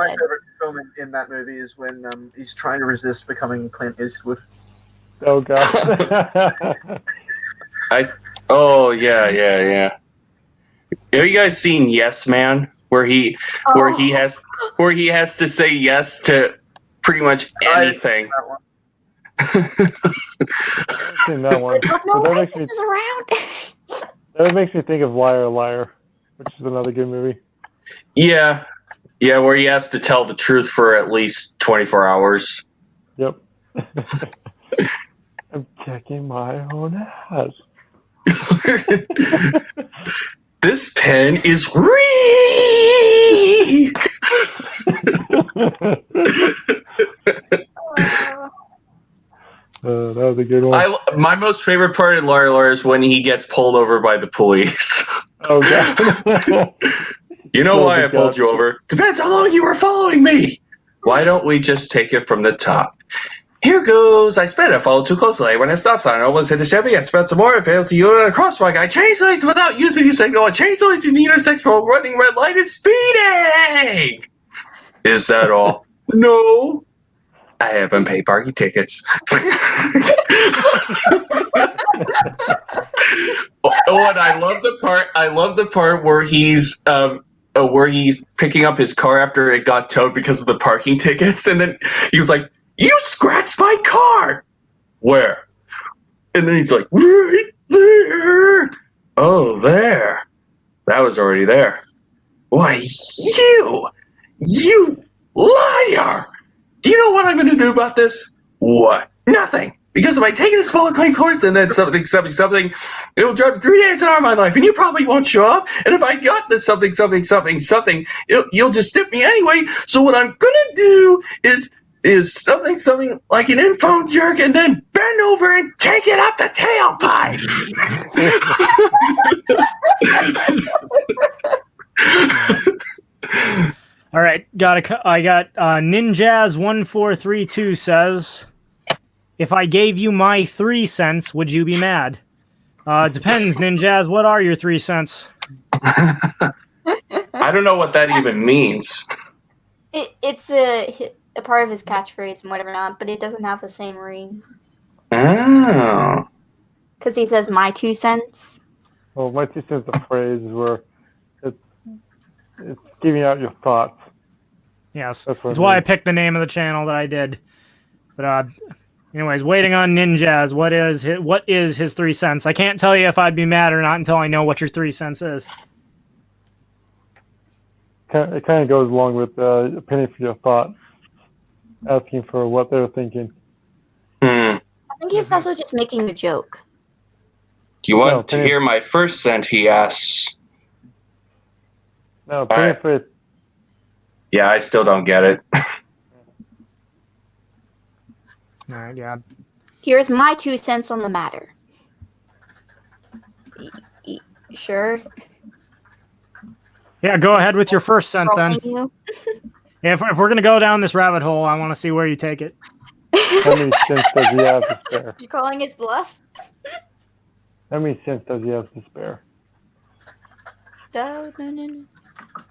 favorite film in that movie is when he's trying to resist becoming Clint Eastwood. Oh god. Yeah. Have you guys seen Yes Man? Where he has to say yes to pretty much anything. I've seen that one. That makes me think of Liar Liar, which is another good movie. Yeah, where he has to tell the truth for at least 24 hours. Yep. I'm checking my own ass. This pen is weak. That was a good one. My most favorite part in Liar Liar is when he gets pulled over by the police. Oh god. You know why I pulled you over? Depends how long you were following me. Why don't we just take it from the top? Here goes. I sped. I followed too closely. I went at a stop sign. I almost hit a Chevy. I sped some more. I failed to use a crosswalk. I changed lanes without using a signal. I changed lanes in the intersection while running red light and speeding. Is that all? No. I haven't paid parking tickets. And I love the part where he's picking up his car after it got towed because of the parking tickets, and then he was like, "You scratched my car." Where? And then he's like, "Right there." Oh, there. That was already there. Why, you liar! Do you know what I'm going to do about this? What? Nothing. Because if I take it a small claim course and then something, it will drive 3 days out of my life, and you probably won't show up. And if I got this something, you'll just stiff me anyway. So what I'm going to do is is something like an info jerk and then bend over and take it up the tailpipe. All right, I got Ninjaz1432 says, if I gave you my 3 cents, would you be mad? It depends, Ninjaz. What are your 3 cents? I don't know what that even means. It's a part of his catchphrase and whatever not, but it doesn't have the same ring. Oh. Because he says my 2 cents. Well, my 2 cents a phrase where it's giving out your thoughts. Yes, That's that's what why I mean. picked the name of the channel that I did. But anyways, waiting on Ninjaz. What is his 3 cents? I can't tell you if I'd be mad or not until I know what your 3 cents is. It kind of goes along with a penny for your thought, asking for what they're thinking. I think he was also just making a joke. Do you want to penny- hear my first cent? He asks. No, penny Alright. for it. Yeah, I still don't get it. All right, yeah. Here's my 2 cents on the matter. Sure. Yeah, go ahead with your first cent then. Trolling you. Yeah, if we're gonna go down this rabbit hole, I want to see where you take it. How many cents does he have to spare? You calling his bluff? How many cents does he have to spare? No.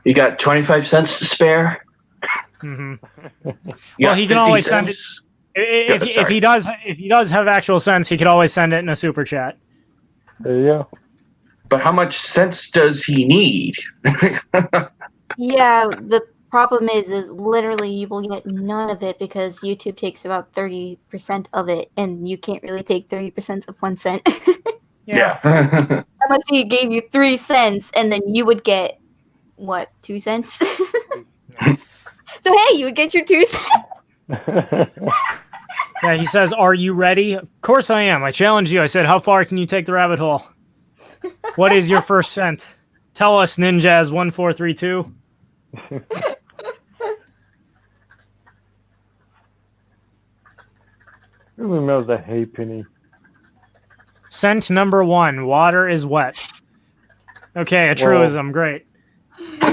You got 25 cents to spare? Mm-hmm. You Well, got he can 50 always send cents? If he does have actual sense, he could always send it in a super chat. There you go. But how much sense does he need? Yeah, the problem is literally you will get none of it because YouTube takes about 30% of it, and you can't really take 30% of 1 cent. Yeah. Unless he gave you 3 cents, and then you would get, what, 2 cents? So hey, you would get your 2 cents. Yeah, he says, "Are you ready?" Of course I am. I challenge you. I said, "How far can you take the rabbit hole?" What is your first cent? Tell us, Ninjaz1432. Who remembers the hay penny? Cent number 1. Water is wet. Okay, a truism. Great. Fire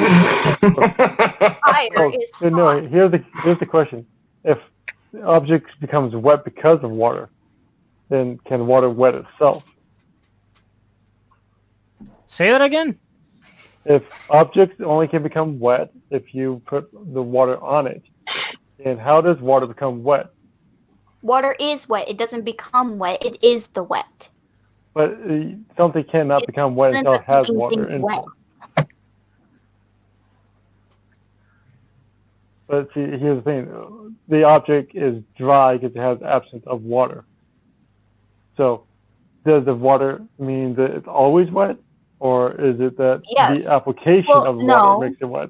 is hot. No, here's the question. If the object becomes wet because of water, then can water wet itself? Say that again? If objects only can become wet if you put the water on it, then how does water become wet? Water is wet. It doesn't become wet. It is the wet. But something cannot become wet until it has water in it. But see, here's the thing. The object is dry because it has absence of water. So does the water mean that it's always wet? Or is it that Yes. the application of no. water makes it wet?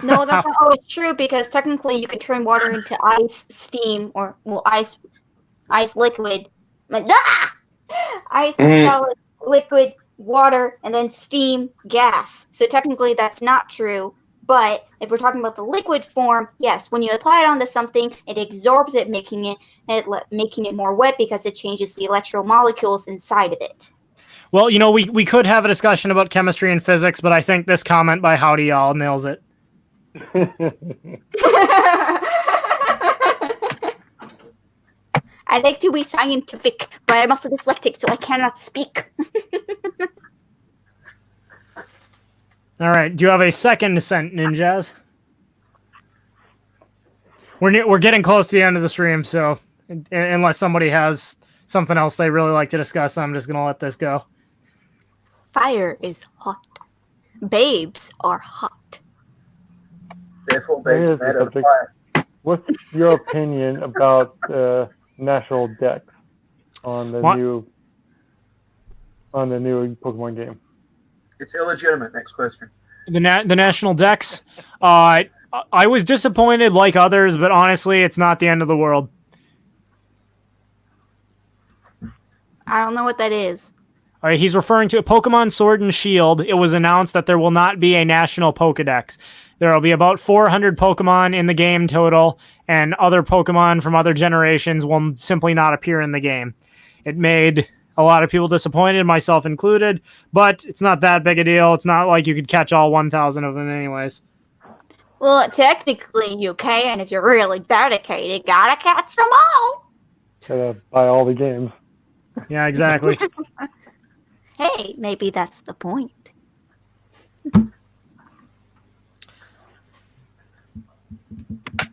No, that's not always true because technically you can turn water into ice, steam, or ice liquid, ice, solid, liquid, water, and then steam, gas. So technically that's not true. But if we're talking about the liquid form, yes, when you apply it onto something, it absorbs it, making it more wet because it changes the electromolecules inside of it. Well, you know, we could have a discussion about chemistry and physics, but I think this comment by Howdy Y'all nails it. I like to be scientific, but I'm also dyslexic, so I cannot speak. All right. Do you have a second cent, Ninjas? We're getting close to the end of the stream, so unless somebody has something else they really like to discuss, I'm just gonna let this go. Fire is hot. Babes are hot. Therefore, babes Here's the made out of subject. fire. What's your opinion about national decks on the What? new Pokemon game? It's illegitimate. Next question. The national decks. I was disappointed, like others, but honestly, it's not the end of the world. I don't know what that is. He's referring to Pokemon Sword and Shield. It was announced that there will not be a national Pokedex. There will be about 400 Pokemon in the game total, and other Pokemon from other generations will simply not appear in the game. It made a lot of people disappointed, myself included, but it's not that big a deal. It's not like you could catch all 1,000 of them anyways. Well, technically you can if you're really dedicated. Gotta catch them all. Gotta buy all the games. Yeah, exactly. Hey, maybe that's the point.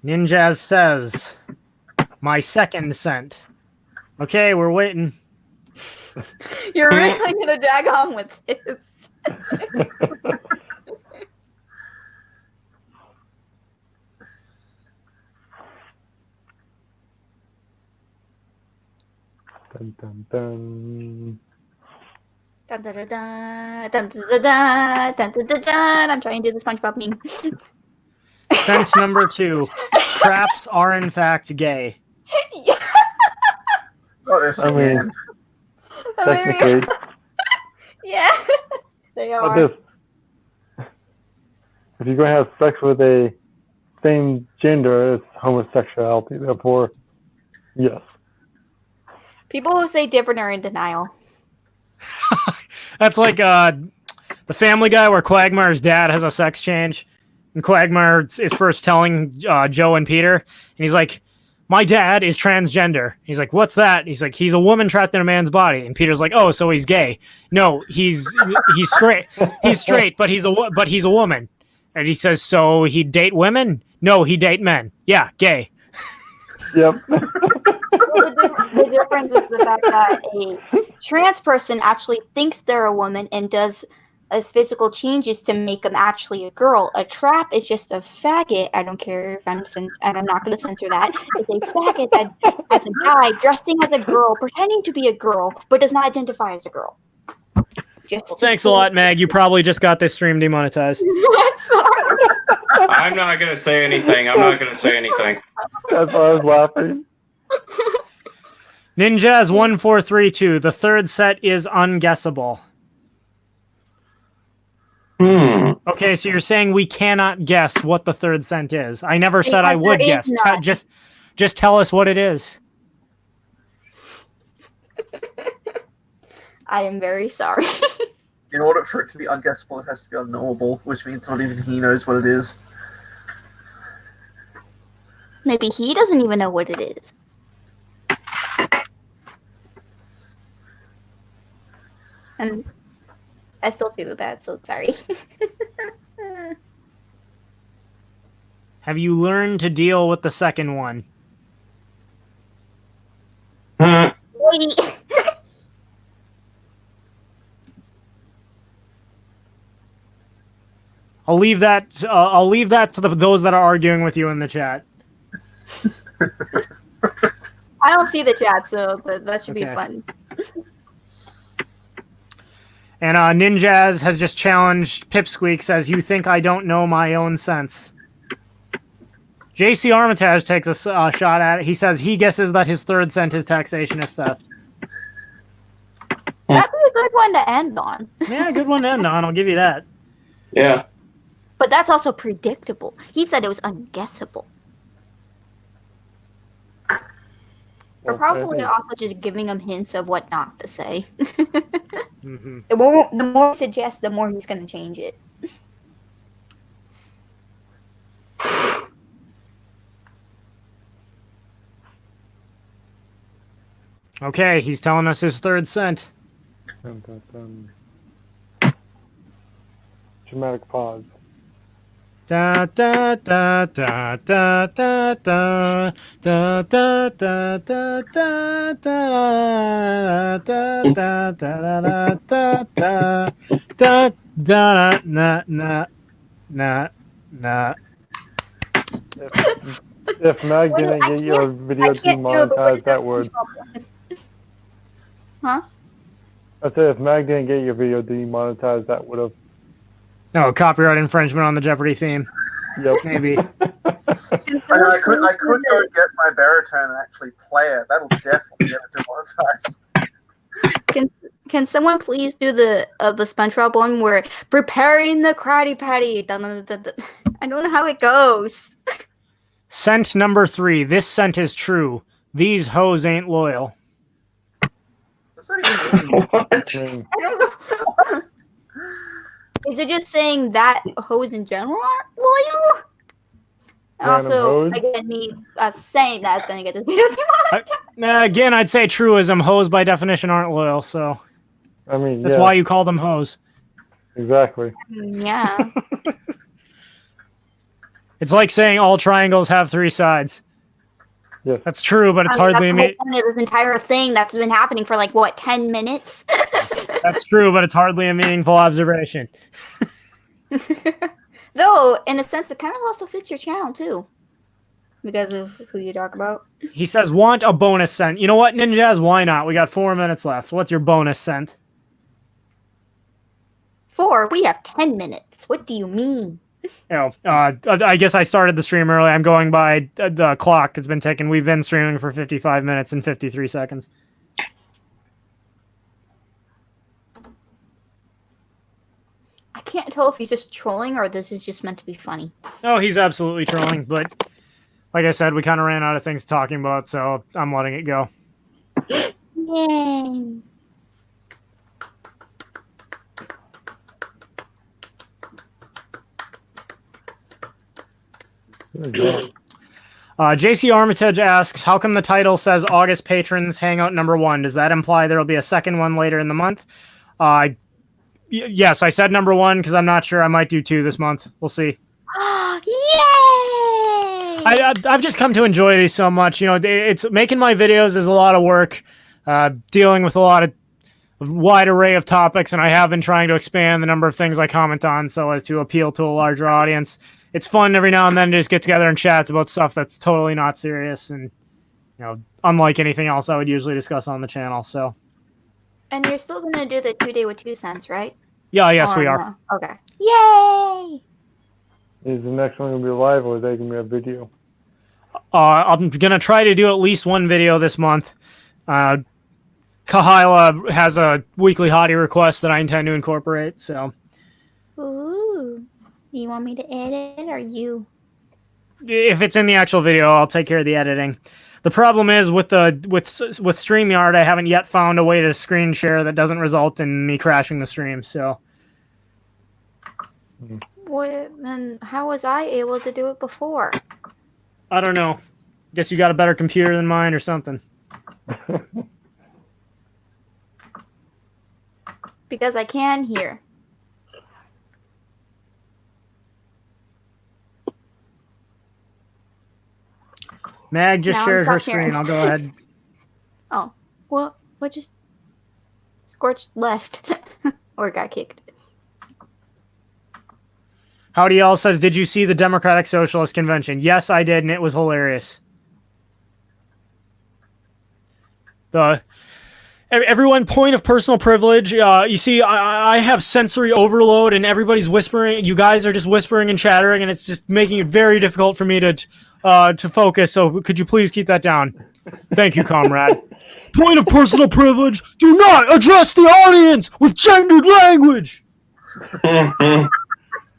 Ninjaz says, my second scent. Okay, we're waiting. You're really gonna drag on with this. Dun, dun, dun. Dun, dun, dun, dun, dun, dun, dun, dun, dun, dun, dun. I'm trying to do the SpongeBob meme. Scent number 2. Craps are in fact gay. Yeah. Oh, this I mean, again. technically, Yeah, they but are. this, if you're going to have sex with a same gender, it's homosexuality. Therefore, yes. People who say different are in denial. That's like the Family Guy where Quagmire's dad has a sex change. And Quagmire is first telling Joe and Peter. And he's like, my dad is transgender. He's like, what's that? He's like, he's a woman trapped in a man's body. And Peter's like, oh, so he's gay. No, he's straight. He's straight, but he's a woman. And he says, so he'd date women? No, he'd date men. Yeah, gay. Yep. The difference is the fact that a trans person actually thinks they're a woman and does as physical changes to make them actually a girl. A trap is just a faggot. I don't care if I'm not going to censor that. It's a faggot that has a guy dressing as a girl, pretending to be a girl, but does not identify as a girl. Well, thanks a lot, Mag. You probably just got this stream demonetized. I'm not going to say anything. That's why I was laughing. Ninjas 1432. The third set is unguessable. Okay, so you're saying we cannot guess what the third scent is. I never said I would guess. Just tell us what it is. I am very sorry. In order for it to be unguessable, it has to be unknowable, which means not even he knows what it is. Maybe he doesn't even know what it is. And I still feel bad, so sorry. Have you learned to deal with the second one? Wait. I'll leave that to those that are arguing with you in the chat. I don't see the chat, so that should be Okay. fun. And Ninjaz has just challenged Pipsqueak, says, you think I don't know my own sense. JC Armitage takes a shot at it. He says he guesses that his third scent is taxationist theft. That'd be a good one to end on. Yeah, good one to end on. I'll give you that. Yeah. But that's also predictable. He said it was unguessable. We're probably also just giving him hints of what not to say. Mm-hmm. The more he suggests, the more he's going to change it. Okay, he's telling us his third scent. Dun, dun, dun. Dramatic pause. Da da da da da da da da da da da da da da da da da da da na na na na. If Mag didn't get your video demonetized, that would. Huh? I said if Mag didn't get your video demonetized, that would have. No, copyright infringement on the Jeopardy theme. Yep. Maybe. I could go get my baritone and actually play it. That'll definitely get it demonetized. Can someone please do the SpongeBob one where preparing the Krabby Patty? Dun, dun, dun, dun. I don't know how it goes. Scent number 3. This scent is true. These hoes ain't loyal. What's that even mean? What? I mean, I don't know. Is it just saying that hoes in general aren't loyal? And Random also, hoes? again, me saying that is going to get this video demonetized. Again, I'd say truism. Hoes by definition aren't loyal, so I mean, that's yeah, why you call them hoes. exactly. Yeah. It's like saying all triangles have 3 sides. Yes. That's true, but it's hardly that's the whole point of this entire thing that's been happening for like what 10 minutes. that's true, but it's hardly a meaningful observation. Though, in a sense, it kind of also fits your channel too, because of who you talk about. He says, "Want a bonus scent?" You know what, Ninjas? Why not? We got 4 minutes left. What's your bonus scent? 4. We have 10 minutes. What do you mean? I guess I started the stream early. I'm going by the clock that's been ticking. We've been streaming for 55 minutes and 53 seconds. I can't tell if he's just trolling or this is just meant to be funny. Oh, he's absolutely trolling, but like I said, we kind of ran out of things talking about, so I'm letting it go. Yay. Good job. JC Armitage asks, how come the title says August Patrons Hangout number 1? Does that imply there will be a second one later in the month? Yes, I said number 1 because I'm not sure. I might do 2 this month. We'll see. Yay! I've just come to enjoy these so much. You know, it's making my videos is a lot of work, dealing with a lot of wide array of topics, and I have been trying to expand the number of things I comment on so as to appeal to a larger audience. It's fun every now and then to just get together and chat about stuff that's totally not serious and, you know, unlike anything else I would usually discuss on the channel. So, And you're still going to do the 2 day with 2 cents, right? yeah, yes, Or we are. no? Okay. Yay! Is the next one gonna be live or is that gonna be a video? I'm gonna try to do at least 1 video this month. Kahila has a weekly hottie request that I intend to incorporate. So, Ooh. You want me to edit or you? if it's in the actual video, I'll take care of the editing. The problem is with StreamYard, I haven't yet found a way to screen share that doesn't result in me crashing the stream. So, What, then how was I able to do it before? I don't know. Guess you got a better computer than mine or something. Because I can hear. Mag just Now I'm shared her not hearing. screen. I'll go ahead. Oh, what just Scorched left or got kicked? Howdy y'all says, did you see the Democratic Socialist Convention? Yes, I did, and it was hilarious. Everyone, point of personal privilege. You see, I have sensory overload, and everybody's whispering. You guys are just whispering and chattering, and it's just making it very difficult for me to focus. So, could you please keep that down? Thank you, comrade. Point of personal privilege. Do not address the audience with gendered language.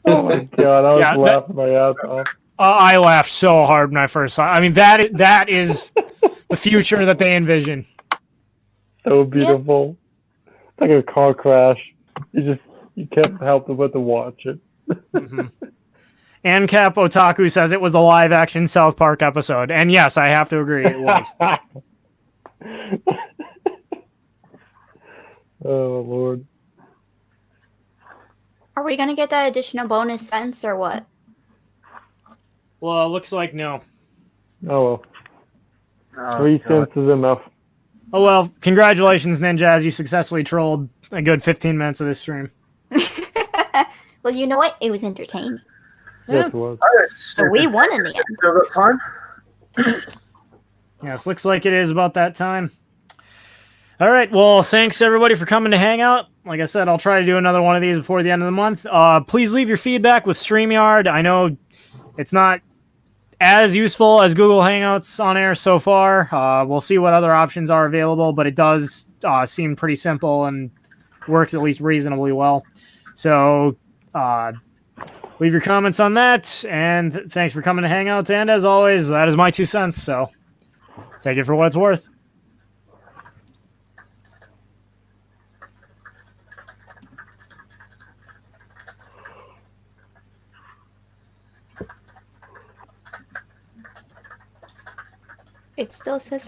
Oh my god, I was Yeah, laughing my ass off. I laughed so hard when I first saw it. I mean, that is the future that they envision. So beautiful. It's like a car crash. You can't help but to watch it. Mm-hmm. ANCAP Otaku says it was a live-action South Park episode. And yes, I have to agree, it was. Oh, Lord. Are we gonna get that additional bonus cents or what? Well, it looks like no. Oh, well. Oh, 3 God. cents is enough. Oh, well, congratulations, Ninjas. You successfully trolled a good 15 minutes of this stream. Well, you know what? It was entertaining. Yes, it was. Oh, it's So we stupid. won in the end. Still got time? Yes, looks like it is about that time. All right, well, thanks everybody for coming to Hangout. Like I said, I'll try to do another one of these before the end of the month. Please leave your feedback with StreamYard. I know it's not as useful as Google Hangouts on air so far. We'll see what other options are available, but it does seem pretty simple and works at least reasonably well. So leave your comments on that, and thanks for coming to Hangouts. And as always, that is my 2 cents, so take it for what it's worth. It still says